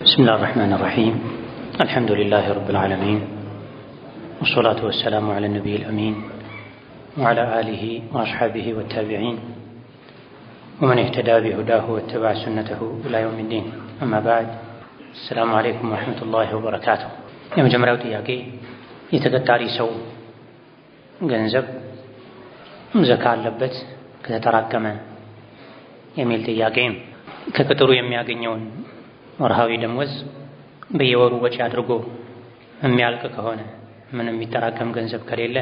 بسم الله الرحمن الرحيم الحمد لله رب العالمين والصلاة والسلام على النبي الأمين وعلى آله وأصحابه والتابعين ومن اهتدى بهداه واتبع سنته إلى يوم الدين أما بعد السلام عليكم ورحمة الله وبركاته يوم جمرة وتياكي يتقطاري سو ገንዘብ ዘካ አለበት ከተጠራቀመ የሚል ጥያቄ ነው። ከቅጥሩ የሚያገኘውን ወርሃዊ ደመወዝ በየወሩ ወጪ አድርጎ የሚያልቅ ከሆነ ምንም የሚጠራቀም ገንዘብ ከሌለ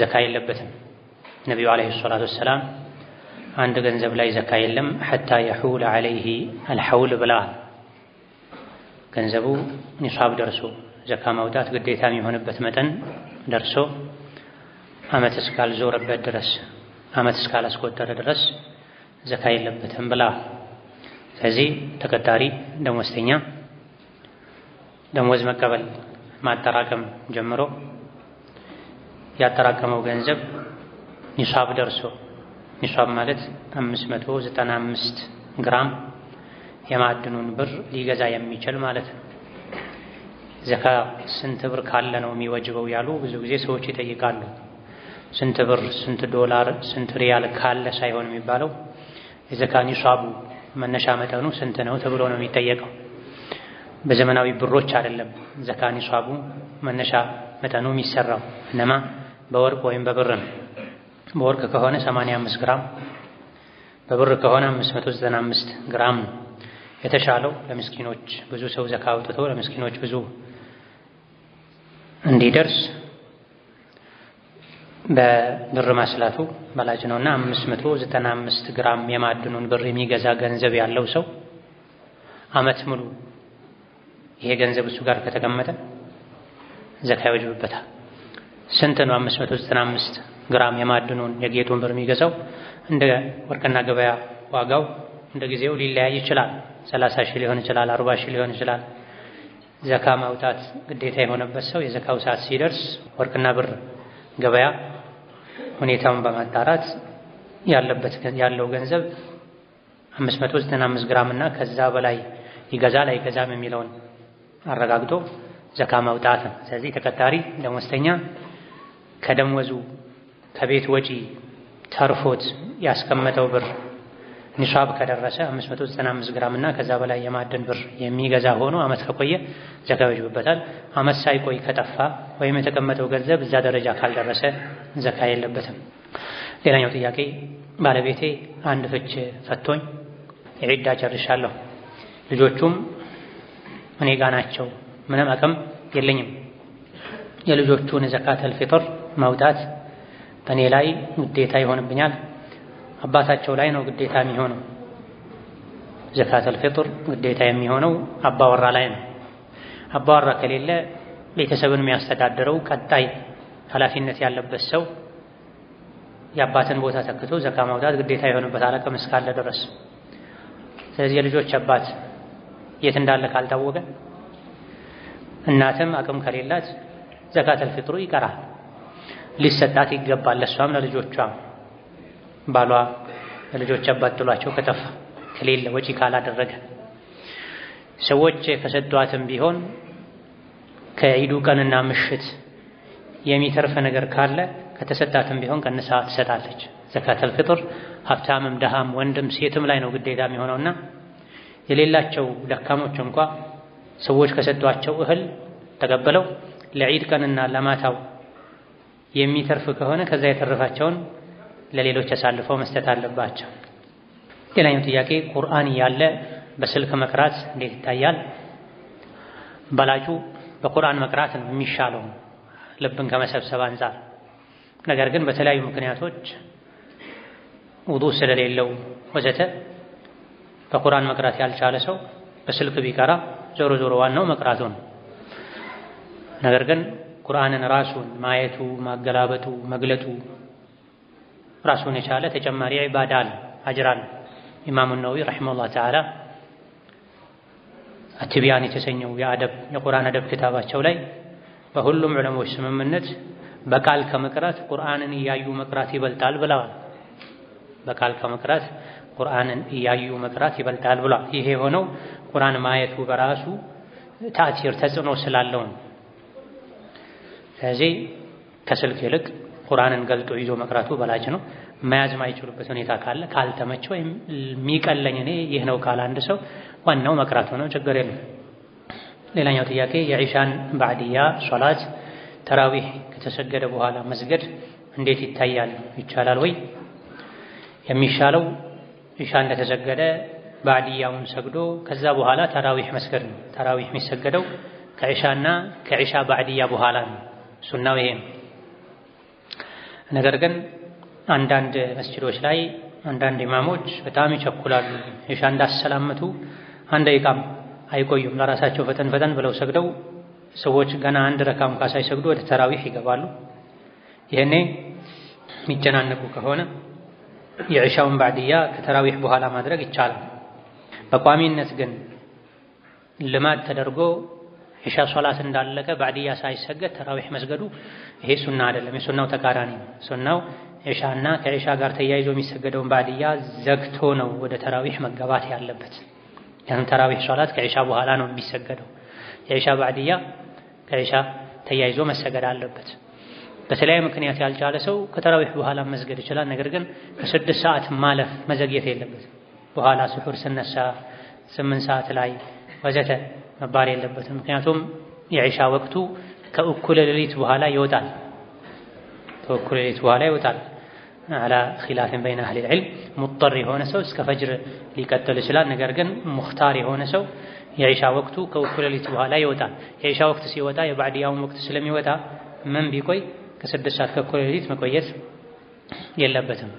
ዘካ የለበትም። ነብዩ አለይሂ ሰላቱ ወሰላም አንድ ገንዘብ ላይ ዘካ የለም حتى يحول عليه الحول ብላ ገንዘቡ ኒሳብ ደርሶ ዘካ ማውጣት ግዴታ የሚሆንበት መጠን ደርሶ ዓመት እስካልዞረበት ድረስ ዓመት እስካላስቆጠረ ድረስ ዘካ የለበትም ብላ። ስለዚህ ተቀጣሪ ደመወዝተኛ ደመወዝ መቀበል ማጠራቀም ጀምሮ ያጠራቀመው ገንዘብ ኒሳብ ደርሶ ኒሳብ ማለት 595 ግራም የማዕድኑን ብር ሊገዛ የሚችል ማለት ነው። ዘካ ስንት ብር ካለ ነው የሚወጅበው ያሉ ብዙ ጊዜ ሰዎች ይጠይቃሉ። ስንት ብር፣ ስንት ዶላር፣ ስንት ሪያል ካለ ሳይሆን የሚባለው የዘካ ኒሳቡ መነሻ መጠኑ ስንት ነው ተብሎ ነው የሚጠየቀው። በዘመናዊ ብሮች አይደለም ዘካ ኒሳቡ መነሻ መጠኑ የሚሰራው እነማ በወርቅ ወይም በብር ነው። በወርቅ ከሆነ 85 ግራም፣ በብር ከሆነ 595 ግራም ነው። የተሻለው ለምስኪኖች ብዙ ሰው ዘካ አውጥቶ ለምስኪኖች ብዙ እንዲደርስ በብር ማስላቱ በላጭ ነውና 595 ግራም የማዕድኑን ብር የሚገዛ ገንዘብ ያለው ሰው ዓመት ሙሉ ይሄ ገንዘብ እሱ ጋር ከተቀመጠ ዘካ ይወጅብበታል። ስንት ነው 595 ግራም የማዕድኑን የጌጡን ብር የሚገዛው? እንደ ወርቅና ገበያ ዋጋው እንደ ጊዜው ሊለያይ ይችላል። 30 ሺህ ሊሆን ይችላል፣ 40 ሺህ ሊሆን ይችላል። ዘካ ማውጣት ግዴታ የሆነበት ሰው የዘካው ሰዓት ሲደርስ ወርቅና ብር ገበያ ሁኔታውን በማጣራት ያለው ገንዘብ 595 ግራም እና ከዛ በላይ ይገዛል አይገዛም የሚለውን አረጋግጦ ዘካ ማውጣት ነው። ስለዚህ ተቀጣሪ ደመወዝተኛ ከደመወዙ ከቤት ወጪ ተርፎት ያስቀመጠው ብር ኒሳብ ከደረሰ 595 ግራም እና ከዛ በላይ የማዕድን ብር የሚገዛ ሆኖ ዓመት ከቆየ ዘካ ይወጅብበታል። ዓመት ሳይቆይ ከጠፋ ወይም የተቀመጠው ገንዘብ እዛ ደረጃ ካልደረሰ ዘካ የለበትም። ሌላኛው ጥያቄ ባለቤቴ አንድ ፍች ፈቶኝ ዒዳ ጨርሻለሁ፣ ልጆቹም እኔ ጋ ናቸው፣ ምንም አቅም የለኝም። የልጆቹን ዘካተል ፊጥር ማውጣት በእኔ ላይ ግዴታ ይሆንብኛል? አባታቸው ላይ ነው ግዴታ የሚሆነው። ዘካተል ፊጥር ግዴታ የሚሆነው አባወራ ላይ ነው። አባወራ ከሌለ ቤተሰብን የሚያስተዳድረው ቀጣይ ኃላፊነት ያለበት ሰው የአባትን ቦታ ተክቶ ዘካ ማውጣት ግዴታ የሆነበታል አቅም እስካለ ድረስ። ስለዚህ የልጆች አባት የት እንዳለ ካልታወቀ እናትም አቅም ከሌላት ዘካተል ፊጥሩ ይቀራል። ሊሰጣት ይገባል ለሷም ለልጆቿም። ባሏ ለልጆች አባት ጥሏቸው ከጠፋ ከሌለ ወጪ ካላደረገ ሰዎች ከሰጧትም ቢሆን ከዒዱ ቀንና ምሽት የሚተርፍ ነገር ካለ ከተሰጣትም ቢሆን ቀንሳ ትሰጣለች። ዘካተል ፊጥር ሀብታምም ደሃም ወንድም ሴትም ላይ ነው ግዴታ የሚሆነውና የሌላቸው ደካሞች እንኳ ሰዎች ከሰጧቸው እህል ተቀበለው ለዒድ ቀንና ለማታው የሚተርፍ ከሆነ ከዛ የተረፋቸውን ለሌሎች አሳልፈው መስጠት አለባቸው። ሌላኛው ጥያቄ ቁርአን ያለ በስልክ መቅራት እንዴት ይታያል? በላጩ በቁርአን መቅራት ነው የሚሻለው ልብን ከመሰብሰብ አንፃር። ነገር ግን በተለያዩ ምክንያቶች ውዱእ ስለሌለው ወዘተ በቁርአን መቅራት ያልቻለ ሰው በስልክ ቢቀራ ዞሮ ዞሮ ዋናው መቅራቱ ነው። ነገር ግን ቁርአንን ራሱን ማየቱ፣ ማገላበጡ፣ መግለጡ ራሱን የቻለ ተጨማሪ ዒባዳ አለ፣ አጅር አለ። ኢማሙ ነወዊ ረሒመሁላህ ተዓላ አትቢያን የተሰኘው የቁርአን አደብ ክታባቸው ላይ በሁሉም ዑለሞች ስምምነት በቃል ከመቅራት ቁርአንን እያዩ መቅራት ይበልጣል ብለዋል። በቃል ከመቅራት ቁርአንን እያዩ መቅራት ይበልጣል ብሏል። ይሄ የሆነው ቁርአን ማየቱ በራሱ ተአሲር ተጽዕኖ ስላለው ነው። ስለዚህ ከስልክ ይልቅ ቁርአንን ገልጦ ይዞ መቅራቱ በላጭ ነው። መያዝ ማይችሉበት ሁኔታ ካለ ካልተመቸው ወይም የሚቀለኝ እኔ ይህ ነው ካለ አንድ ሰው ዋናው መቅራቱ ነው፣ ችግር የለም። ሌላኛው ጥያቄ የኢሻን ባዕድያ ሶላት ተራዊህ ከተሰገደ በኋላ መስገድ እንዴት ይታያል? ይቻላል ወይ? የሚሻለው ኢሻ እንደተሰገደ ባዕድያውን ሰግዶ ከዛ በኋላ ተራዊህ መስገድ ነው። ተራዊህ የሚሰገደው ከኢሻና ከኢሻ ባዕድያ በኋላ ነው። ሱናው ይሄ ነው። ነገር ግን አንዳንድ መስጂዶች ላይ አንዳንድ ኢማሞች በጣም ይቸኩላሉ። ኢሻ እንዳሰላመቱ አንድ ደቂቃም አይቆዩም። ለራሳቸው ፈጠን ፈጠን ብለው ሰግደው ሰዎች ገና አንድ ረካ እንኳ ሳይሰግዱ ወደ ተራዊህ ይገባሉ። ይሄኔ የሚጨናነቁ ከሆነ የኢሻውን ባዕድያ ከተራዊህ በኋላ ማድረግ ይቻላል። በቋሚነት ግን ልማድ ተደርጎ ኢሻ ሶላት እንዳለቀ ባዕድያ ሳይሰገድ ተራዊህ መስገዱ ይሄ ሱና አይደለም። የሱናው ተቃራኒ ነው። ሱናው ኢሻና ከኢሻ ጋር ተያይዞ የሚሰገደውን ባዕድያ ዘግቶ ነው ወደ ተራዊህ መገባት ያለበት። ያን ተራዊህ ሶላት ከኢሻ በኋላ ነው የሚሰገደው። የኢሻ ባዕድያ ከኢሻ ተያይዞ መሰገድ አለበት። በተለያየ ምክንያት ያልቻለ ሰው ከተራዊህ በኋላ መስገድ ይችላል። ነገር ግን ከ6 ሰዓት ማለፍ መዘግየት የለበትም። በኋላ ስሑር ስነሳ 8 ሰዓት ላይ ወዘተ መባል የለበትም። ምክንያቱም የኢሻ ወቅቱ ከእኩለ ሌሊት በኋላ ይወጣል። ከእኩለ ሌሊት በኋላ ይወጣል። አላ ኺላፍን በይነ አህሊ ልዕልም ሙጠር የሆነ ሰው እስከ ፈጅር ሊቀጥል ይችላል። ነገር ግን ሙኽታር የሆነ ሰው የኢሻ ወቅቱ ከእኩለ ሌሊት በኋላ ይወጣል። የኢሻ ወቅት ሲወጣ የባዕድያውን ወቅት ስለሚወጣ ምን ቢቆይ ከ6 ሰዓት ከእኩለ ሌሊት መቆየት የለበትም።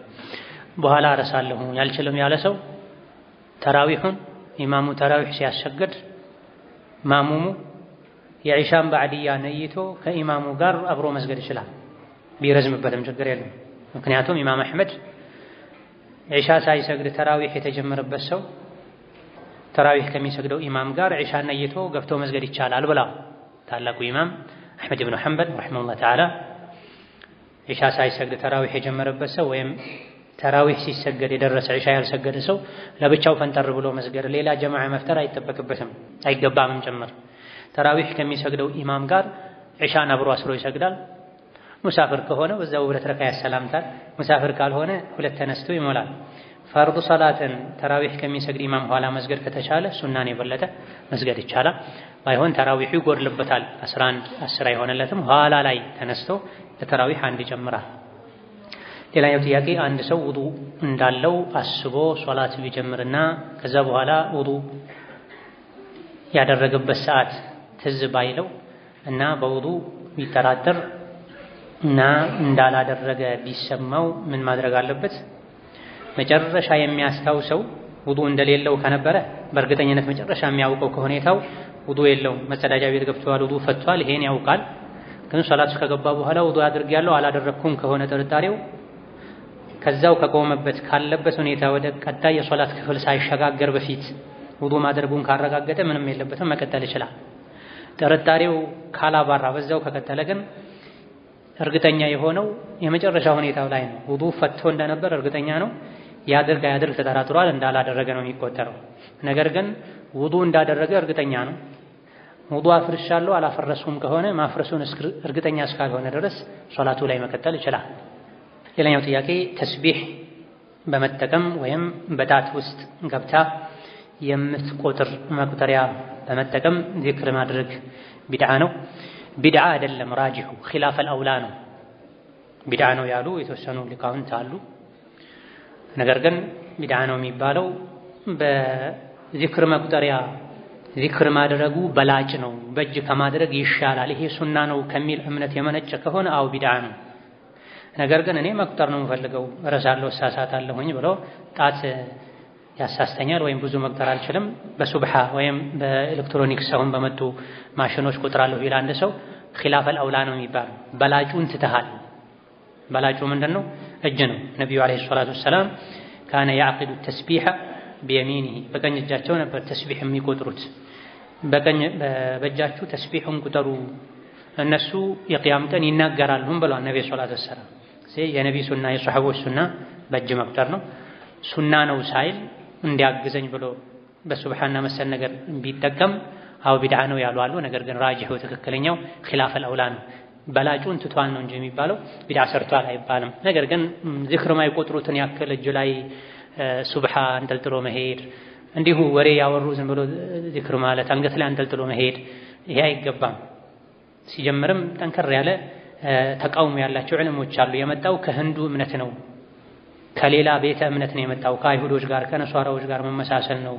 በኋላ እረሳለሁ ያልችልም ያለ ሰው ተራዊሑን ኢማሙ ተራዊሕ ሲያሰግድ ማሙሙ የኢሻን ባዕድያ ነይቶ ከኢማሙ ጋር አብሮ መስገድ ይችላል። ቢረዝምበትም ችግር የለም። ምክንያቱም ኢማም አሕመድ ኢሻ ሳይሰግድ ተራዊሕ የተጀመረበት ሰው ተራዊሕ ከሚሰግደው ኢማም ጋር ኢሻን ነይቶ ገብቶ መስገድ ይቻላል ብላ ታላቁ ኢማም አሕመድ ብኑ ሐንበል ረሒመሁላህ ተዓላ ኢሻ ሳይሰግድ ተራዊሕ የጀመረበት ሰው ወይም ተራዊሕ ሲሰገድ የደረሰ ኢሻ ያልሰገደ ሰው ለብቻው ፈንጠር ብሎ መስገድ ሌላ ጀማዓ መፍጠር አይጠበቅበትም አይገባምም ጭምር። ተራዊሕ ከሚሰግደው ኢማም ጋር ኢሻን አብሮ አስሮ ይሰግዳል። ሙሳፍር ከሆነ በዛው 2 ረካ ያሰላምታል። ሙሳፍር ካልሆነ 2 ተነስቶ ይሞላል። ፈርዱ ሰላትን ተራዊሕ ከሚሰግድ ኢማም ኋላ መስገድ ከተቻለ ሱናን የበለጠ መስገድ ይቻላል። ባይሆን ተራዊሑ ይጎድልበታል። 11 10 አይሆንለትም። ኋላ ላይ ተነስቶ ለተራዊሕ አንድ ይጨምራል። ሌላኛው ጥያቄ አንድ ሰው ውዱእ እንዳለው አስቦ ሶላት ቢጀምርና ከዛ በኋላ ውዱእ ያደረገበት ሰዓት ትዝ ባይለው እና በውዱእ ቢጠራጠር እና እንዳላደረገ ቢሰማው ምን ማድረግ አለበት? መጨረሻ የሚያስታውሰው ውዱእ እንደሌለው ከነበረ በእርግጠኝነት መጨረሻ የሚያውቀው ከሁኔታው ውዱእ የለውም፣ መጸዳጃ ቤት ገብቷል፣ ውዱእ ፈቷል፣ ይሄን ያውቃል። ግን ሶላት ከገባ በኋላ ውዱእ አድርጌያለሁ አላደረኩም ከሆነ ጥርጣሬው ከዛው ከቆመበት ካለበት ሁኔታ ወደ ቀጣይ የሶላት ክፍል ሳይሸጋገር በፊት ውዱእ ማድረጉን ካረጋገጠ ምንም የለበትም፣ መቀጠል ይችላል። ጥርጣሬው ካላባራ በዛው ከቀጠለ ግን እርግጠኛ የሆነው የመጨረሻ ሁኔታው ላይ ነው። ውዱእ ፈቶ እንደነበር እርግጠኛ ነው። ያድርግ አያድርግ ተጠራጥሯል፣ እንዳላደረገ ነው የሚቆጠረው። ነገር ግን ውዱእ እንዳደረገ እርግጠኛ ነው። ውዱእ አፍርሻለሁ አላፈረስኩም ከሆነ ማፍረሱን እርግጠኛ እስካልሆነ ድረስ ሶላቱ ላይ መቀጠል ይችላል። ሌላኛው ጥያቄ ተስቢህ በመጠቀም ወይም በጣት ውስጥ ገብታ የምትቆጥር መቁጠሪያ በመጠቀም ዚክር ማድረግ ቢድዓ ነው? ቢድዓ አይደለም፣ ራጂሑ ኺላፈል አውላ ነው። ቢድዓ ነው ያሉ የተወሰኑ ሊቃውንት አሉ። ነገር ግን ቢድዓ ነው የሚባለው በዚክር መቁጠሪያ ዚክር ማድረጉ በላጭ ነው፣ በእጅ ከማድረግ ይሻላል፣ ይሄ ሱና ነው ከሚል እምነት የመነጨ ከሆነ አው ቢድዓ ነው። ነገር ግን እኔ መቁጠር ነው የምፈልገው እረሳለሁ እሳሳታለሁኝ ብሎ ጣት ያሳስተኛል ወይም ብዙ መቁጠር አልችልም በሱብሓ ወይም በኤሌክትሮኒክስ አሁን በመጡ ማሽኖች ቁጥራለሁ ይላል አንድ ሰው ኺላፈል አውላ ነው የሚባለው። በላጩን ትተሃል። በላጩ ምንድነው? እጅ ነው። ነብዩ አለይሂ ሰላቱ ወሰላም ካነ ያዕቂዱ ተስቢሐ ቢየሚኒሂ በቀኝ እጃቸው ነበር ተስቢህ የሚቆጥሩት። በእጃችሁ ተስቢሑን ቁጠሩ እነሱ የቂያም ቀን ይናገራሉ ብለዋል ነብዩ ሰለላሁ ዐለይሂ ወሰለም። የነቢ ሱና የሰሐቦች ሱና በእጅ መቁጠር ነው። ሱና ነው ሳይል እንዲያግዘኝ ብሎ በሱብሃንና መሰል ነገር ቢጠቀም አው ቢድዓ ነው ያሉ አሉ። ነገር ግን ራጂሁ ትክክለኛው ኺላፍ አልአውላ ነው። በላጩን ትቷል ነው እንጂ የሚባለው ቢድዓ ሰርቷል አይባልም። ነገር ግን ዚክር ማይቆጥሩትን ያክል እጅ ላይ ሱብሃን አንጠልጥሎ መሄድ፣ እንዲሁ ወሬ ያወሩ ዝም ብሎ ዚክር ማለት አንገት ላይ አንጠልጥሎ መሄድ ይሄ አይገባም። ሲጀምርም ጠንከር ያለ ተቃውሞ ያላቸው ዕለሞች አሉ። የመጣው ከህንዱ እምነት ነው፣ ከሌላ ቤተ እምነት ነው የመጣው፣ ከአይሁዶች ጋር ከነሷራዎች ጋር መመሳሰል ነው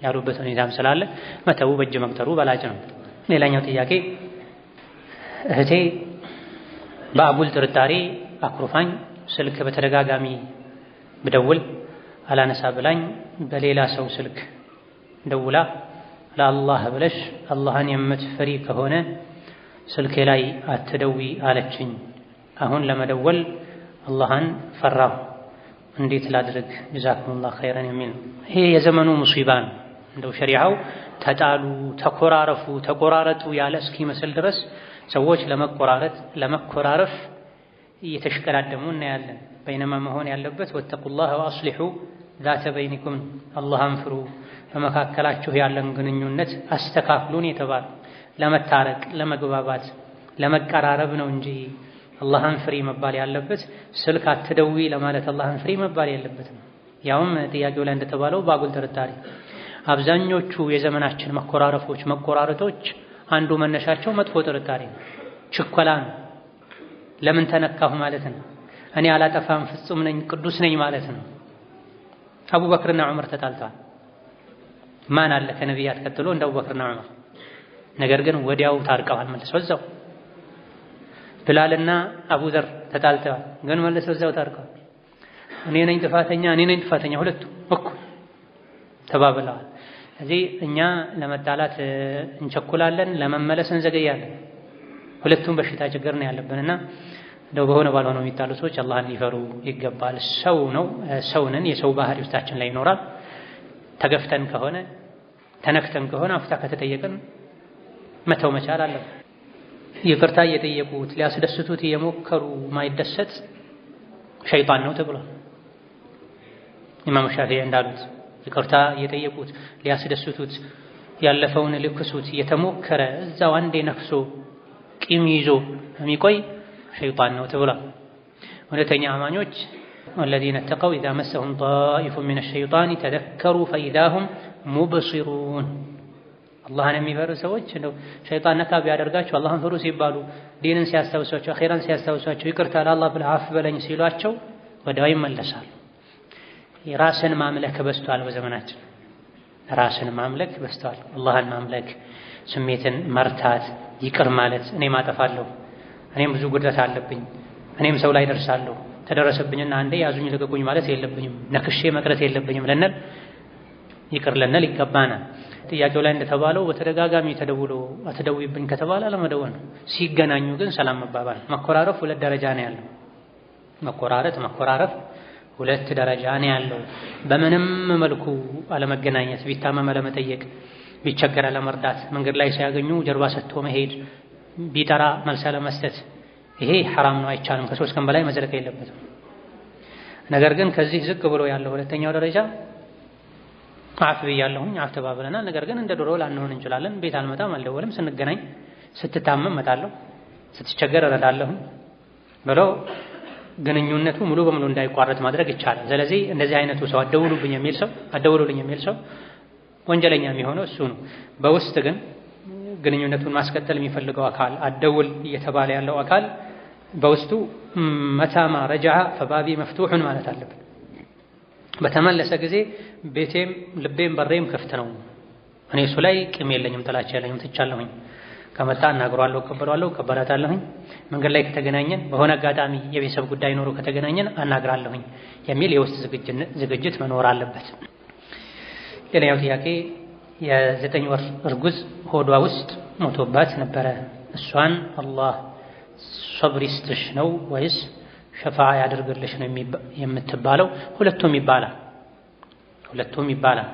ያሉበት ሁኔታም ስላለ መተው በእጅ መቅጠሩ በላጭ ነው። ሌላኛው ጥያቄ እህቴ በአጉል ጥርጣሬ አኩርፋኝ ስልክ በተደጋጋሚ ብደውል አላነሳ ብላኝ በሌላ ሰው ስልክ ደውላ ለአላህ ብለሽ አላህን የምትፈሪ ከሆነ ስልኬ ላይ አትደዊ አለችኝ። አሁን ለመደወል አላህን ፈራሁ፣ እንዴት ላድርግ? ጀዛኩሙላህ ኸይረን የሚል ይሄ የዘመኑ ሙሲባ ነው። እንደው ሸሪዓው ተጣሉ፣ ተኮራረፉ፣ ተቆራረጡ ያለ እስኪመስል ድረስ ሰዎች ለመኮራረፍ እየተሽቀዳደሙ እናያለን። በይነማ መሆን ያለበት ወተቁላህ ወአስሊሑ ዛተ በይኒኩም፣ አላህን ፍሩ፣ በመካከላችሁ ያለን ግንኙነት አስተካክሉን የተባለ ለመታረቅ፣ ለመግባባት፣ ለመቀራረብ ነው እንጂ አላህን ፍሪ መባል ያለበት ስልክ አትደዊ ለማለት አላህን ፍሪ መባል የለበትም። ያውም ጥያቄው ላይ እንደተባለው በአጉል ጥርጣሬ አብዛኞቹ የዘመናችን መኮራረፎች፣ መቆራረጦች አንዱ መነሻቸው መጥፎ ጥርጣሬ ነው፣ ችኮላ ነው። ለምን ተነካሁ ማለት ነው። እኔ አላጠፋም ፍጹም ነኝ ቅዱስ ነኝ ማለት ነው። አቡበክርና ዑመር ተጣልተዋል። ማን አለ ከነቢያት ቀጥሎ እንደ አቡበክርና ዑመር? ነገር ግን ወዲያው ታርቀዋል መልሰው እዛው። ብላልና አቡዘር ተጣልተዋል፣ ግን መልሰው እዛው ታርቀዋል። እኔ ነኝ ጥፋተኛ ሁለቱ እኩል ተባብለዋል። እዚህ እኛ ለመጣላት እንቸኩላለን፣ ለመመለስ እንዘገያለን። ሁለቱም በሽታ ችግር ነው ያለብንና እንደው በሆነ ባልሆነው የሚጣሉ ሰዎች አላህን ሊፈሩ ይገባል። ሰውንን የሰው ባህሪ ውስጣችን ላይ ይኖራል። ተገፍተን ከሆነ ተነክተን ከሆነ አፍታ ከተጠየቅን መተው መቻል አለብን። ይቅርታ እየጠየቁት ሊያስደስቱት እየሞከሩ ማይደሰት ሸይጣን ነው ተብሏል። ኢማም ሻፊዒ እንዳሉት ይቅርታ እየጠየቁት ሊያስደስቱት ያለፈውን ሊክሱት እየተሞከረ እዛው አንዴ ነክሶ ቂም ይዞ የሚቆይ ሸይጣን ነው ተብሏል። እውነተኛ አማኞች ወለዚነ ተቀው ኢዛ መሰሁም ጣኢፉ ሚነ ሸይጣን ተዘከሩ ፈኢዛ ሁም ሙብሲሩን። አላህን የሚፈሩ ሰዎች እንደው ሸይጣን ነካ ቢያደርጋቸው አላህን ፍሩ ሲባሉ ዲንን ሲያስታውሷቸው አኺራን ሲያስታውሷቸው ይቅርታ ለአላህ ብለህ አፍ በለኝ ሲሏቸው ወዲያው ይመለሳሉ። ራስን ማምለክ በዝቷል በዘመናችን። ራስን ማምለክ በዝቷል። አላህን ማምለክ፣ ስሜትን መርታት፣ ይቅር ማለት እኔም አጠፋለሁ፣ እኔም ብዙ ጉድለት አለብኝ፣ እኔም ሰው ላይ ደርሳለሁ፣ ተደረሰብኝና አንዴ ያዙኝ ልቀቁኝ ማለት የለብኝም፣ ነክሼ መቅረት የለብኝም ልንል ይቅር ልንል ይገባናል። ጥያቄው ላይ እንደተባለው በተደጋጋሚ ተደውሎ አትደውይብኝ ከተባለ አለመደወል ነው። ሲገናኙ ግን ሰላም መባባል። መኮራረፍ ሁለት ደረጃ ነው ያለው። መኮራረፍ ሁለት ደረጃ ነው ያለው። በምንም መልኩ አለመገናኘት፣ ቢታመም አለመጠየቅ፣ ቢቸገር አለመርዳት፣ መንገድ ላይ ሲያገኙ ጀርባ ሰጥቶ መሄድ፣ ቢጠራ መልስ አለመስጠት፣ ይሄ ሐራም ነው፣ አይቻልም። ከሶስት ቀን በላይ መዝለቅ የለበትም። ነገር ግን ከዚህ ዝቅ ብሎ ያለው ሁለተኛው ደረጃ አፍ ብያለሁኝ፣ አፍ ተባብለናል፣ ነገር ግን እንደ ድሮ ላንሆን እንችላለን። ቤት አልመጣም፣ አልደወልም፣ ስንገናኝ ስትታመም እመጣለሁ፣ ስትቸገር እረዳለሁ ብሎ ግንኙነቱ ሙሉ በሙሉ እንዳይቋረጥ ማድረግ ይቻላል። ስለዚህ እንደዚህ አይነቱ ሰው አደውሉልኝ የሚል ሰው ወንጀለኛ የሚሆነው እሱ ነው። በውስጥ ግን ግንኙነቱን ማስቀጠል የሚፈልገው አካል አደውል እየተባለ ያለው አካል በውስጡ መታማ ረጃዓ ፈባቢ መፍቱሑን ማለት አለበት። በተመለሰ ጊዜ ቤቴም ልቤም በሬም ክፍት ነው፣ እኔ እሱ ላይ ቂም የለኝም፣ ጥላቻ የለኝም፣ ትቻለሁኝ፣ ከመጣ እናግሯለሁ፣ እቀበላታለሁኝ፣ መንገድ ላይ ከተገናኘን በሆነ አጋጣሚ የቤተሰብ ጉዳይ ኖሮ ከተገናኘን አናግራለሁኝ የሚል የውስጥ ዝግጅት መኖር አለበት። ሌላኛው ጥያቄ የ9 ወር እርጉዝ ሆዷ ውስጥ ሞቶባት ነበረ። እሷን አላህ ሶብር ይስጥሽ ነው ወይስ ሸፋዓ ያደርግልሽ ነው የምትባለው? ሁለቱም ይባላል።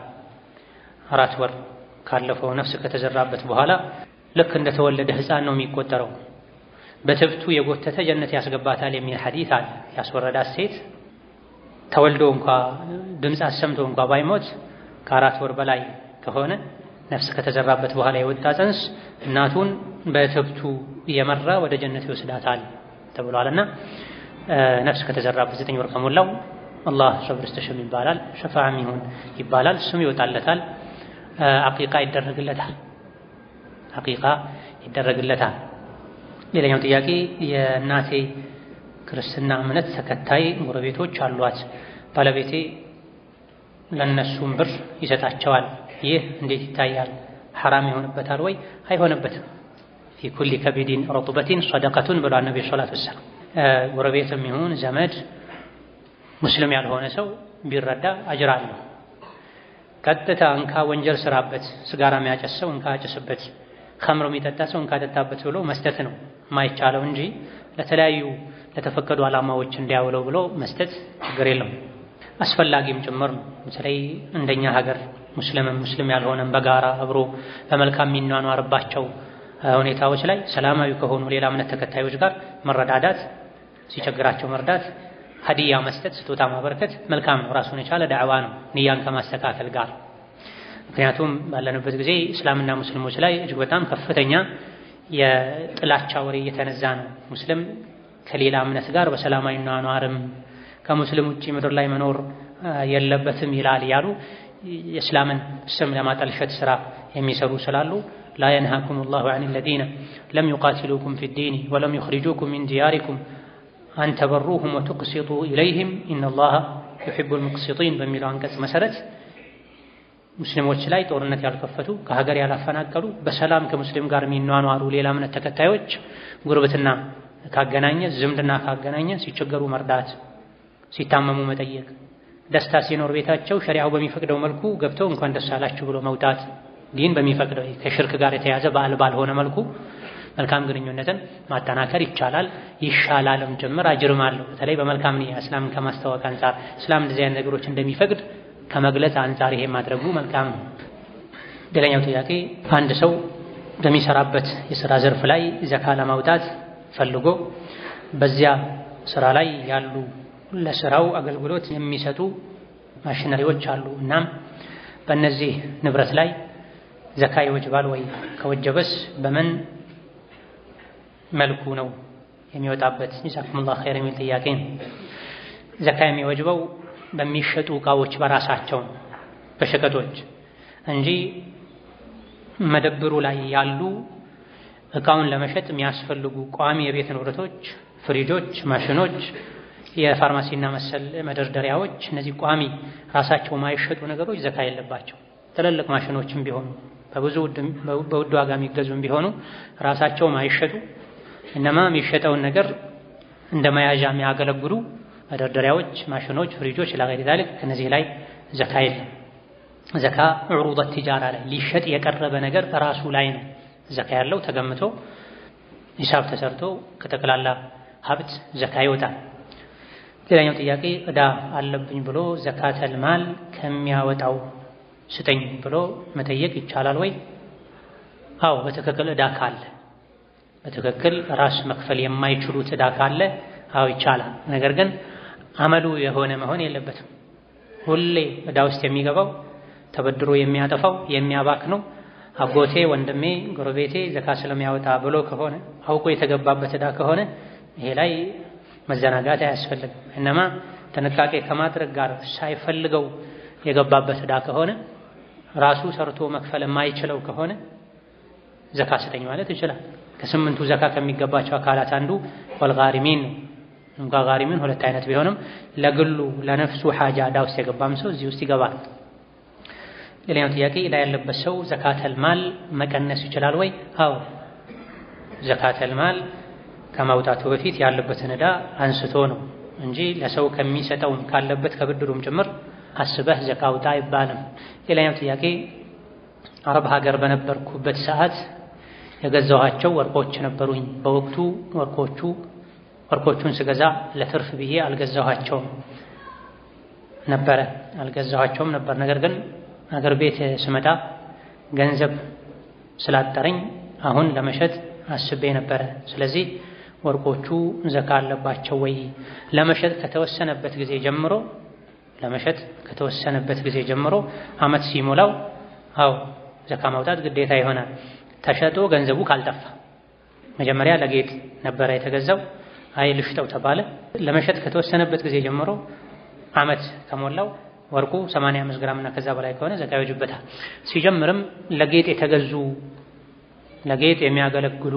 4 ወር ካለፈው ነፍስ ከተዘራበት በኋላ ልክ እንደተወለደ ሕፃን ነው የሚቆጠረው። በትብቱ የጎተተ ጀነት ያስገባታል የሚል ሐዲስ አለ። ያስወረዳት ሴት ተወልዶ እንኳ ድምፅ አሰምቶ እንኳ ባይሞት ከ4 ወር በላይ ከሆነ ነፍስ ከተዘራበት በኋላ የወጣ ጽንስ እናቱን በእትብቱ እየመራ ወደ ጀነት ይወስዳታል ተብሏልና ነፍስ ከተዘራበት 9 ወር ከሞላው አላህ ሰብር ስተሽም ይባላል፣ ሸፋዓም ይባላል፣ ስም ይወጣለታል፣ አቂቃ ይደረግለታል። ሌላኛው ጥያቄ የእናቴ ክርስትና እምነት ተከታይ ጎረቤቶች አሏት። ባለቤቴ ለነሱም ብር ይሰጣቸዋል። ይህ እንዴት ይታያል? ሐራም ይሆንበታል ወይ? አይሆንበትም። ፊ ኩሊ ከቢዲን ረጡበቲን ሰደቀቱን ብሏል ነብዩ ሰለላሁ ዐለይሂ ወሰለም። ጎረቤትም ይሁን ዘመድ ሙስሊም ያልሆነ ሰው ቢረዳ አጅር አለው። ቀጥታ እንካ ወንጀል ስራበት፣ ስጋራ የሚያጨስ ሰው እንካ አጨስበት፣ ኸምር የሚጠጣ ሰው እንካ ጠጣበት ብሎ መስጠት ነው የማይቻለው እንጂ ለተለያዩ ለተፈቀዱ ዓላማዎች እንዲያውለው ብሎ መስጠት ችግር የለውም። አስፈላጊም ጭምር ነው። በተለይ እንደኛ ሀገር ሙስሊም ያልሆነም በጋራ አብሮ በመልካም የሚኗኗርባቸው ሁኔታዎች ላይ ሰላማዊ ከሆኑ ሌላ እምነት ተከታዮች ጋር መረዳዳት፣ ሲቸግራቸው መርዳት፣ ሀዲያ መስጠት፣ ስጦታ ማበረከት መልካም ነው። ራሱን የቻለ ዳዕዋ ነው ንያን ከማስተካከል ጋር። ምክንያቱም ባለንበት ጊዜ እስላምና ሙስሊሞች ላይ እጅግ በጣም ከፍተኛ የጥላቻ ወሬ እየተነዛ ነው። ሙስሊም ከሌላ እምነት ጋር በሰላማዊ ኗኗርም ከሙስሊም ውጪ ምድር ላይ መኖር የለበትም ይላል ያሉ የእስላምን ስም ለማጠልሸት ስራ የሚሰሩ ስላሉ ላ የንሃኩም ላሁ ዐን ለዚነ ለም ዩቃቲሉኩም ፊ ዲን ወለም ዩኽሪጁኩም ሚን ዲያሪኩም አን ተበሩሁም ወቱቅሲጡ ኢለይህም ኢነላሃ ዩሒቡል ሙቅሲጢን በሚለው አንቀጽ መሰረት ሙስሊሞች ላይ ጦርነት ያልከፈቱ ከሀገር ያላፈናቀሉ በሰላም ከሙስሊም ጋር የሚኗኗሩ ሌላ እምነት ተከታዮች ጉርብትና ካገናኘ ዝምድና ካገናኘ ሲቸገሩ መርዳት፣ ሲታመሙ መጠየቅ፣ ደስታ ሲኖር ቤታቸው ሸሪዓው በሚፈቅደው መልኩ ገብተው እንኳን ደስ አላችሁ ብሎ መውጣት፣ ዲን በሚፈቅደው ከሽርክ ጋር የተያዘ በዓል ባልሆነ መልኩ መልካም ግንኙነትን ማጠናከር ይቻላል፣ ይሻላልም ጭምር አጅርም አለው። በተለይ በመልካም ንያ እስላምን ከማስተዋወቅ አንጻር እስላም እንደዚህ አይነት ነገሮች እንደሚፈቅድ ከመግለጽ አንጻር ይሄ ማድረጉ መልካም ነው። ሌላኛው ጥያቄ አንድ ሰው በሚሰራበት የሥራ ዘርፍ ላይ ዘካ ለማውጣት ፈልጎ በዚያ ስራ ላይ ያሉ ለስራው አገልግሎት የሚሰጡ ማሽነሪዎች አሉ። እናም በእነዚህ ንብረት ላይ ዘካ ይወጅባል ወይ? ከወጀበስ በምን መልኩ ነው የሚወጣበት? ጀዛኩሙላሁ ኸይር የሚል ጥያቄ ነው። ዘካ የሚወጅበው በሚሸጡ እቃዎች በራሳቸው በሸቀጦች እንጂ መደብሩ ላይ ያሉ እቃውን ለመሸጥ የሚያስፈልጉ ቋሚ የቤት ንብረቶች፣ ፍሪጆች፣ ማሽኖች፣ የፋርማሲና መሰል መደርደሪያዎች፣ እነዚህ ቋሚ ራሳቸው ማይሸጡ ነገሮች ዘካ የለባቸው። ትልልቅ ማሽኖችም ቢሆኑ በውድ ዋጋ የሚገዙም ቢሆኑ ራሳቸው ማይሸጡ እነማ የሚሸጠውን ነገር እንደ መያዣ የሚያገለግሉ መደርደሪያዎች፣ ማሽኖች፣ ፍሪጆች ለገይሪ ዛሊክ ከነዚህ ላይ ዘካ የለም። ዘካ ዑሩድ ቲጃራ ላይ ሊሸጥ የቀረበ ነገር ራሱ ላይ ነው ዘካ ያለው። ተገምቶ ሂሳብ ተሰርቶ ከጠቅላላ ሀብት ዘካ ይወጣል። ሌላኛው ጥያቄ ዕዳ አለብኝ ብሎ ዘካተል ማል ከሚያወጣው ስጠኝ ብሎ መጠየቅ ይቻላል ወይ? አዎ፣ በትክክል ዕዳ ካለ በትክክል ራስ መክፈል የማይችሉት ዕዳ ካለ አዎ ይቻላል። ነገር ግን አመሉ የሆነ መሆን የለበትም። ሁሌ ዕዳ ውስጥ የሚገባው ተበድሮ የሚያጠፋው የሚያባክነው አጎቴ፣ ወንድሜ፣ ጎረቤቴ ዘካ ስለሚያወጣ ብሎ ከሆነ አውቆ የተገባበት ዕዳ ከሆነ ይሄ ላይ መዘናጋት አያስፈልግም። እነማ ጥንቃቄ ከማድረግ ጋር ሳይፈልገው የገባበት ዕዳ ከሆነ ራሱ ሰርቶ መክፈል የማይችለው ከሆነ ዘካ ስጠኝ ማለት ይችላል። ከስምንቱ ዘካ ከሚገባቸው አካላት አንዱ ወልጋሪሚን ነው። እንኳ ጋሪሚን ሁለት አይነት ቢሆንም ለግሉ ለነፍሱ ሐጃ ዕዳ ውስጥ የገባም ሰው እዚህ ውስጥ ይገባል። ሌላኛው ጥያቄ ዕዳ ያለበት ሰው ዘካተል ማል መቀነስ ይችላል ወይ? አዎ፣ ዘካተል ማል ከማውጣቱ በፊት ያለበትን ዕዳ አንስቶ ነው እንጂ ለሰው ከሚሰጠውም ካለበት ከብድሩም ጭምር አስበህ ዘካ አውጣ አይባልም። ሌላኛው ጥያቄ አረብ ሀገር በነበርኩበት ሰዓት የገዛኋቸው ወርቆች ነበሩኝ። በወቅቱ ወርቆቹን ስገዛ ለትርፍ ብዬ አልገዛኋቸውም ነበር። ነገር ግን አገር ቤት ስመጣ ገንዘብ ስላጠረኝ አሁን ለመሸጥ አስቤ ነበረ። ስለዚህ ወርቆቹ ዘካ አለባቸው ወይ? ለመሸጥ ከተወሰነበት ጊዜ ጀምሮ ለመሸጥ ከተወሰነበት ጊዜ ጀምሮ አመት ሲሞላው ዘካ ማውጣት ግዴታ ይሆናል። ተሸጦ ገንዘቡ ካልጠፋ መጀመሪያ ለጌጥ ነበረ የተገዛው፣ ልሽጠው ተባለ። ለመሸጥ ከተወሰነበት ጊዜ ጀምሮ አመት ከሞላው ወርቁ 85 ግራም እና ከዛ በላይ ከሆነ ዘካ ይወጅበታል። ሲጀምርም ለጌጥ የተገዙ ለጌጥ የሚያገለግሉ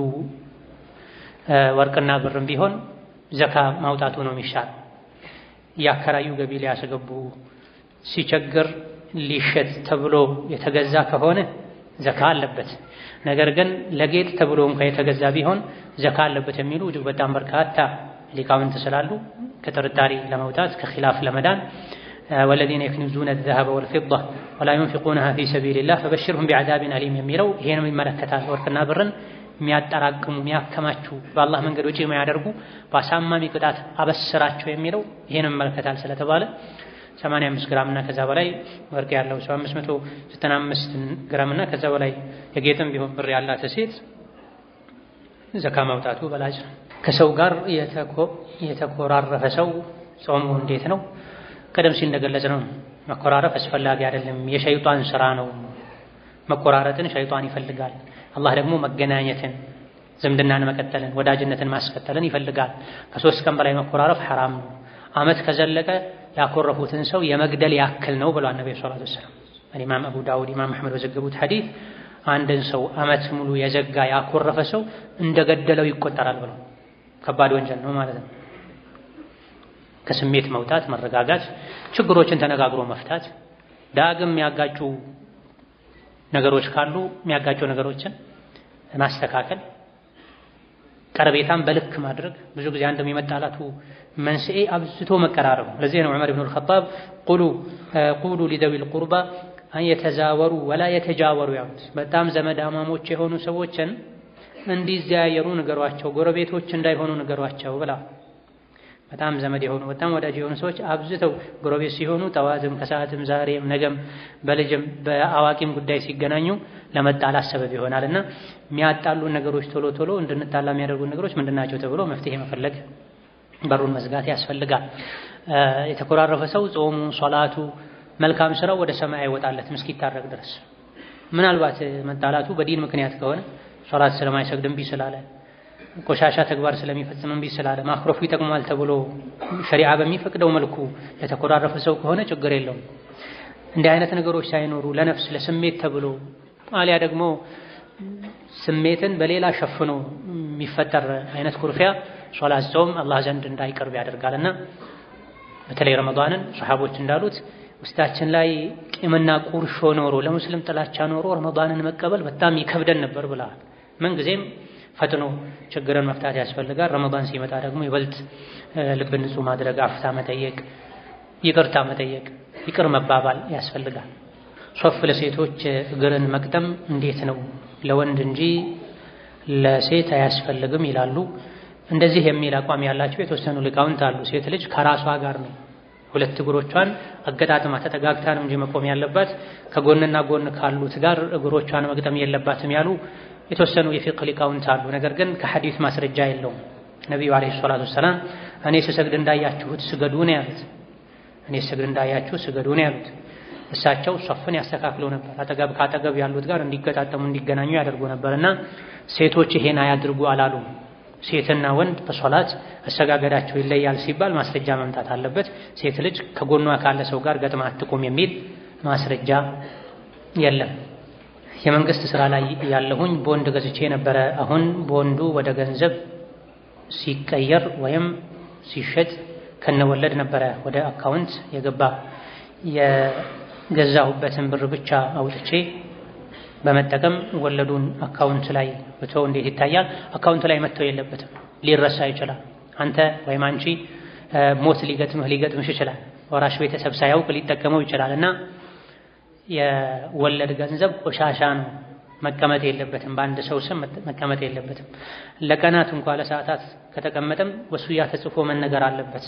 ወርቅና ብርም ቢሆን ዘካ ማውጣቱ ነው የሚሻል። ያከራዩ ገቢ ሊያስገቡ ሲቸግር ሊሸጥ ተብሎ የተገዛ ከሆነ ዘካ አለበት። ነገር ግን ለጌጥ ተብሎ እንኳን የተገዛ ቢሆን ዘካ አለበት የሚሉ እጅግ በጣም በርካታ ሊቃውንት ስላሉ ከጥርጣሬ ለመውጣት ከኺላፍ ለመዳን ወለዚነ የክኒዙነ الذهب والفضة ولا ينفقونها في سبيل الله فبشرهم بعذاب أليم የሚለው ይሄንም ይመለከታል። ወርቅና ብርን የሚያጠራቅሙ የሚያከማቹ በአላህ መንገድ ወጪ የሚያደርጉ በአሳማሚ ቅጣት አበስራቸው የሚለው ይሄንም ይመለከታል ስለተባለ 85 ግራም እና ከዛ በላይ ወርቅ ያለው ሰው 595 ግራም እና ከዛ በላይ የጌጥም ቢሆን ብር ያላት ሴት ዘካ ማውጣቱ በላጭ ነው። ከሰው ጋር የተኮራረፈ ሰው ጾሙ እንዴት ነው? ቀደም ሲል እንደገለጽነው መኮራረፍ አስፈላጊ አይደለም፣ የሸይጣን ስራ ነው። መቆራረጥን ሸይጣን ይፈልጋል። አላህ ደግሞ መገናኘትን፣ ዝምድናን መቀጠልን፣ ወዳጅነትን ማስቀጠልን ይፈልጋል። ከ3 ቀን በላይ መኮራረፍ ሐራም ነው። አመት ከዘለቀ ያኮረፉትን ሰው የመግደል ያክል ነው ብሏል ነብዩ ሰለላሁ ዐለይሂ ወሰለም። ኢማም አቡ ዳውድ ኢማም አህመድ በዘገቡት ሐዲስ አንድን ሰው አመት ሙሉ የዘጋ ያኮረፈ ሰው እንደገደለው ይቆጠራል ብለው። ከባድ ወንጀል ነው ማለት ነው። ከስሜት መውጣት፣ መረጋጋት፣ ችግሮችን ተነጋግሮ መፍታት፣ ዳግም የሚያጋጩ ነገሮች ካሉ የሚያጋጩ ነገሮችን ማስተካከል፣ ቀረቤታን በልክ ማድረግ። ብዙ ጊዜ አንድም የመጣላቱ መንስኤ አብዝቶ መቀራረብ። ለዚህ ነው ዑመር ኢብኑ አልኸጣብ ቁሉ ሊዘዊል ቁርባ አን የተዛወሩ ወላ የተጃወሩ ያሉት። በጣም ዘመዳማሞች የሆኑ ሰዎችን እንዲዘያየሩ ንገሯቸው፣ ጎረቤቶች እንዳይሆኑ ንገሯቸው ብላ። በጣም ዘመድ የሆኑ በጣም ወዳጅ የሆኑ ሰዎች አብዝተው ጎረቤት ሲሆኑ ጠዋትም ከሰዓትም ዛሬም ነገም በልጅም በአዋቂም ጉዳይ ሲገናኙ ለመጣላት ሰበብ ይሆናልና የሚያጣሉ ነገሮች ቶሎ ቶሎ እንድንጣላ የሚያደርጉ ነገሮች ምንድናቸው ተብሎ መፍትሄ መፈለግ፣ በሩን መዝጋት ያስፈልጋል። የተኮራረፈ ሰው ጾሙ፣ ሶላቱ፣ መልካም ስራው ወደ ሰማይ አይወጣለትም እስኪታረቅ ድረስ። ምናልባት መጣላቱ በዲን ምክንያት ከሆነ ሶላት ስለማይሰግድ እምቢ ስላለ፣ ቆሻሻ ተግባር ስለሚፈጽም እምቢ ስላለ፣ ማክሮፉ ይጠቅማል ተብሎ ሸሪዓ በሚፈቅደው መልኩ የተኮራረፈ ሰው ከሆነ ችግር የለውም። እንዲህ አይነት ነገሮች ሳይኖሩ ለነፍስ ለስሜት ተብሎ አሊያ ደግሞ ስሜትን በሌላ ሸፍኖ የሚፈጠር አይነት ኩርፊያ ሶላት፣ ጾም አላህ ዘንድ እንዳይቀርብ ያደርጋልና በተለይ ረመዳንን ሰሃቦች እንዳሉት ውስጣችን ላይ ቂምና ቁርሾ ኖሮ ለሙስሊም ጥላቻ ኖሮ ረመዳንን መቀበል በጣም ይከብደን ነበር ብለዋል። ምንጊዜም ፈጥኖ ችግርን መፍታት ያስፈልጋል። ረመዳን ሲመጣ ደግሞ ይበልጥ ልብን ንጹህ ማድረግ፣ አፍታ መጠየቅ፣ ይቅርታ መጠየቅ፣ ይቅር መባባል ያስፈልጋል። ሶፍ ለሴቶች እግርን መቅጠም እንዴት ነው? ለወንድ እንጂ ለሴት አያስፈልግም ይላሉ። እንደዚህ የሚል አቋም ያላቸው የተወሰኑ ሊቃውንት አሉ። ሴት ልጅ ከራሷ ጋር ነው ሁለት እግሮቿን አገጣጥማ ተጠጋግታ ነው እንጂ መቆም ያለባት ከጎንና ጎን ካሉት ጋር እግሮቿን መግጠም የለባትም ያሉ የተወሰኑ የፊቅህ ሊቃውንት አሉ። ነገር ግን ከሐዲስ ማስረጃ የለውም። ነብዩ አለይሂ ሰላቱ ወሰላም እኔ ስሰግድ እንዳያችሁት ስገዱ ነው ያሉት። እኔ ስሰግድ እንዳያችሁ ስገዱ ነው ያሉት። እሳቸው ሶፍን ያስተካክሉ ነበር። አጠገብ ካጠገብ ያሉት ጋር እንዲገጣጠሙ እንዲገናኙ ያደርጉ ነበርና ሴቶች ይሄን አያድርጉ አላሉም። ሴትና ወንድ በሶላት አሰጋገዳቸው ይለያል ሲባል ማስረጃ መምጣት አለበት። ሴት ልጅ ከጎኗ ካለ ሰው ጋር ገጥማ አትቆም የሚል ማስረጃ የለም። የመንግስት ስራ ላይ ያለሁኝ ቦንድ ገዝቼ ነበረ። አሁን ቦንዱ ወደ ገንዘብ ሲቀየር ወይም ሲሸጥ ከነወለድ ነበረ ወደ አካውንት የገባ። የገዛሁበትን ብር ብቻ አውጥቼ በመጠቀም ወለዱን አካውንት ላይ ብተው እንዴት ይታያል? አካውንት ላይ መተው የለበትም። ሊረሳ ይችላል። አንተ ወይም አንቺ ሞት ሊገጥምሽ ይችላል። ወራሽ ቤተሰብ ሳያውቅ ሊጠቀመው ይችላልና የወለድ ገንዘብ ቆሻሻ ነው፣ መቀመጥ የለበትም። በአንድ ሰው ስም መቀመጥ የለበትም። ለቀናት እንኳን ለሰዓታት ከተቀመጠም ወሱያ ተጽፎ መነገር አለበት።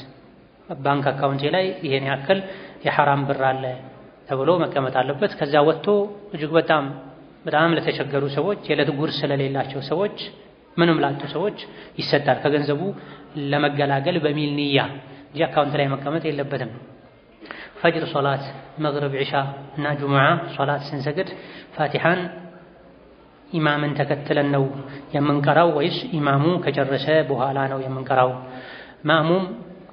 ባንክ አካውንቴ ላይ ይሄን ያክል የሐራም ብር አለ ተብሎ መቀመጥ አለበት። ከዛ ወጥቶ እጅግ በጣም ለተቸገሩ ሰዎች፣ የዕለት ጉርስ ስለሌላቸው ሰዎች፣ ምንም ላጡ ሰዎች ይሰጣል። ከገንዘቡ ለመገላገል በሚል ንያ እንጂ አካውንት ላይ መቀመጥ የለበትም። ፈጅር ሶላት፣ መግሪብ፣ ዒሻ እና ጁሙዓ ሶላት ስንሰግድ ፋቲሓን ኢማምን ተከትለን ነው የምንቀራው ወይስ ኢማሙ ከጨረሰ በኋላ ነው የምንቀራው? ማእሙም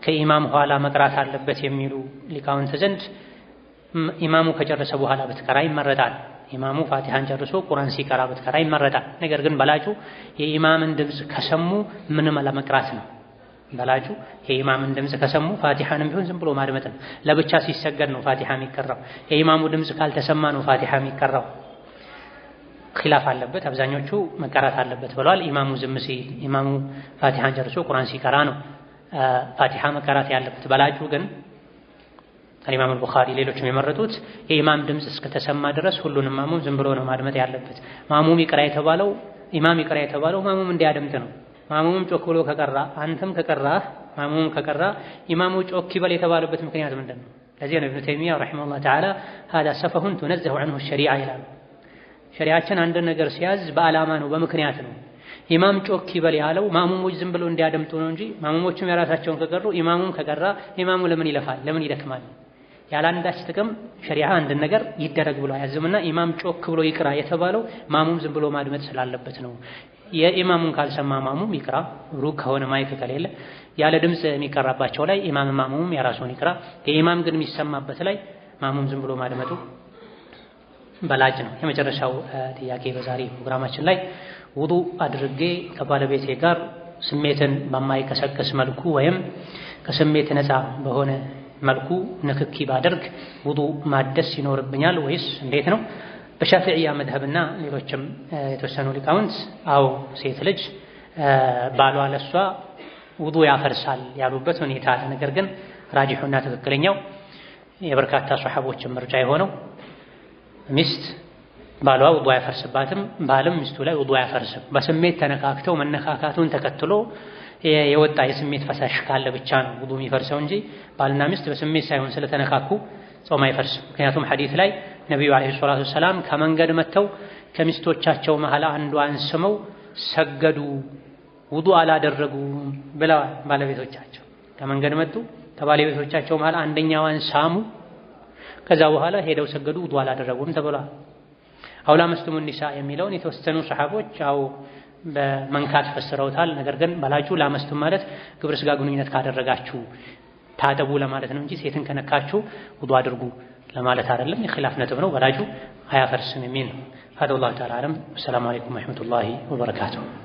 ከኢማም ኋላ መቅራት አለበት የሚሉ ሊቃውንት ዘንድ ኢማሙ ከጨረሰ በኋላ ብትቀራ ይመረጣል። ኢማሙ ፋቲሓን ጨርሶ ቁርአን ሲቀራ ብትቀራ ይመረጣል። ነገር ግን በላጩ የኢማምን ድምፅ ከሰሙ ምንም አለመቅራት ነው። በላጩ የኢማምን ድምፅ ከሰሙ ፋቲሓንም ቢሆን ዝም ብሎ ማድመጥ ነው። ለብቻ ሲሰገድ ነው ፋቲሓ የሚቀራው። የኢማሙ ድምፅ ካልተሰማ ነው ፋቲሓ የሚቀራው። ኺላፍ አለበት። አብዛኞቹ መቀራት አለበት ብለዋል። ኢማሙ ዝም ሲል ኢማሙ ፋቲሓን ጨርሶ ቁርአን ሲቀራ ነው ፋቲሓ መቀራት ያለበት። በላጩ ግን ኢማም አልቡኻሪ ሌሎችም የመረጡት የኢማም ድምፅ እስከተሰማ ድረስ ሁሉንም ማሙም ዝም ብሎ ነው ማድመጥ ያለበት። ማሙም ይቅራ የተባለው ኢማም ይቅራ የተባለው ማሙም እንዲያደምጥ ነው። ማሙም ጮክ ብሎ ከቀራ አንተም ከቀራህ ማሙም ከቀራ ኢማሙ ጮክ ይበል የተባለበት ምክንያት ምንድን ነው? ለዚህ ነው ኢብኑ ተይሚያ ረሒመሁላህ ተዓላ ሀዛ ሰፈሁን ቱነዘሁ ዐንሁ ሸሪዓ ይላሉ። ሸሪዓችን አንድ ነገር ሲያዝ በዓላማ ነው፣ በምክንያት ነው። ኢማም ጮክ ይበል ያለው ማሙሞች ዝም ብሎ እንዲያደምጡ ነው እንጂ ማሙሞችም የራሳቸውን ከቀሩ ኢማሙም ከቀራ ኢማሙ ለምን ይለፋል? ለምን ይደክማል? ያላንዳች ጥቅም ሸሪዓ አንድ ነገር ይደረግ ብሎ አያዝምና ኢማም ጮክ ብሎ ይቅራ የተባለው ማሙም ዝም ብሎ ማድመጥ ስላለበት ነው። የኢማሙን ካልሰማ ማሙም ይቅራ፣ ሩቅ ከሆነ ማይክ ከሌለ ያለ ድምፅ የሚቀራባቸው ላይ ኢማም ማሙም የራሱን ይቅራ። የኢማም ግን የሚሰማበት ላይ ማሙም ዝም ብሎ ማድመጡ በላጭ ነው። የመጨረሻው ጥያቄ በዛሬ ፕሮግራማችን ላይ ውዱእ አድርጌ ከባለቤቴ ጋር ስሜትን በማይቀሰቅስ መልኩ ወይም ከስሜት ነፃ በሆነ መልኩ ንክኪ ባደርግ ውዱእ ማደስ ይኖርብኛል ወይስ እንዴት ነው? በሻፊዕያ መዝሀብና ሌሎችም የተወሰኑ ሊቃውንት አዎ ሴት ልጅ ባሏ ለሷ ውዱእ ያፈርሳል ያሉበት ሁኔታ አለ። ነገር ግን ራጂሑና ትክክለኛው የበርካታ ሷሐቦችን ምርጫ የሆነው ሚስት ባሏ ውዱእ አይፈርስባትም፣ ባልም ሚስቱ ላይ ውዱእ አይፈርስም። በስሜት ተነካክተው መነካካቱን ተከትሎ የወጣ የስሜት ፈሳሽ ካለ ብቻ ነው ውዱእ የሚፈርሰው እንጂ ባልና ሚስት በስሜት ሳይሆን ስለተነካኩ ጾም አይፈርስም። ምክንያቱም ሐዲስ ላይ ነቢዩ ዓለይሂ ሰላቱ ወሰላም ከመንገድ መጥተው ከሚስቶቻቸው መሃል አንዷን ስመው ሰገዱ፣ ውዱእ አላደረጉም ብለዋል። ባለቤቶቻቸው ከመንገድ መጡ፣ ከባለቤቶቻቸው መሃል አንደኛዋን ሳሙ፣ ከዛ በኋላ ሄደው ሰገዱ፣ ውዱእ አላደረጉም ተብሏል። አውላ መስቱሙ ኒሳ የሚለውን የተወሰኑ ሰሐቦች አው በመንካት ፈስረውታል። ነገር ግን በላጩ ላመስቱም ማለት ግብረ ሥጋ ግንኙነት ካደረጋችሁ ታጠቡ ለማለት ነው እንጂ ሴትን ከነካችሁ ውዱእ አድርጉ ለማለት አይደለም። የኺላፍ ነጥብ ነው። በላጩ አያፈርስም የሚል ነው። ሀደ ወላሁ ተዓላ አዕለም። ሰላም አለይኩም ወረሕመቱላሂ ወበረካቱሁ።